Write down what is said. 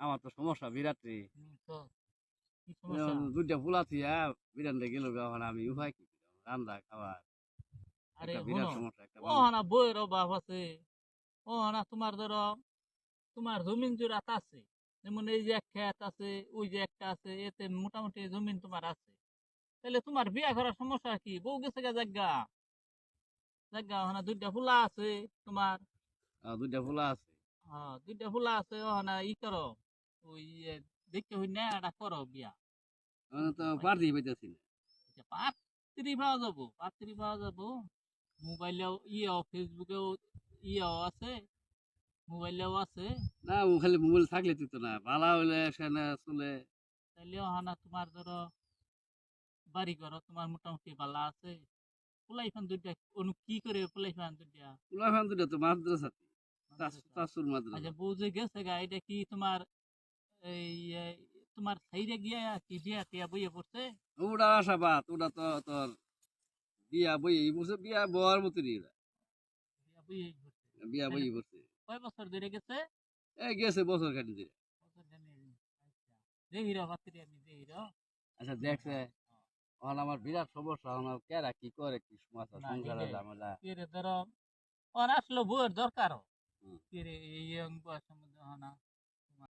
আমার তো সমস্যা বিরাট রে। তো কি সমস্যা? দুইটা ফুলা থিয়া বিরানটা গেল এখন আমি উপায় কি রান্না খাবার আরে একটা বিরাট শুনো, সমস্যা একটা ও মানুষ। না বইয়ের অভাব আছে। ও না তোমার ধরো, তোমার জমিন জুরাত আছে, যেমন এই যে এক ক্ষেত আছে, ওই যে একটা আছে, এতে মোটামুটি জমিন তোমার আছে। তাহলে তোমার বিয়া করার সমস্যা কি? বউ গেছে গা জাগা, জাগা ওখানে দুইটা ফুলা আছে তোমার। দুইটা ফুলা আছে। দুইটা ফুলা আছে ওখানে ই করো, ওই দেখতে হই না এটা করো বিয়া। আমি তো পারতেই পাইতেছি না। পাত্রী পাওয়া যাবো, পাত্রী পাওয়া যাবো। মোবাইলেও ইয়েও, ফেসবুকেও ইয়েও আছে, মোবাইলেও আছে। না ও খালি মোবাইল থাকলে তুই তো না ভালো হইলে সেখানে চলে। তাইলে ওখানে তোমার ধরো বাড়ি ঘর তোমার মোটামুটি ভালো আছে। পোলাইফান দুইটা অনু কি করে পোলাইফান দুইটা? ফুলা ফান দুইটা তো মাদ্রাসা মাদ্রাসা। চাচুর আচ্ছা মাদ্রাসা। বউ যে গেছে গা, এটা কি তোমার এই তোমার সাইডে গিয়া কি বিয়া টিয়া বইয়ে পড়ছে? ওটা আশাবাদ ওটা তো তোর বিয়া বই বসে বিয়া বওয়ার মতো নিয়ে বিয়া বইয়ে পড়ছে। বিয়া তাহলে বই বসে কয় বছর ধরে গেছে? এই গেছে বছর খানি দিলে। বছর খানেক। আচ্ছা, দেহির পাত্রী আমি দেহির। আচ্ছা দেখছে এখন আমার বিরাট সমস্যা এখন কেরা কি করে কি সমস্যা না সংসারের হিরে, ঝামেলা। কি রে ধরো ওর আসলো বউয়ের দরকার। হুম। কি রে এই বয়সের মধ্যে হনা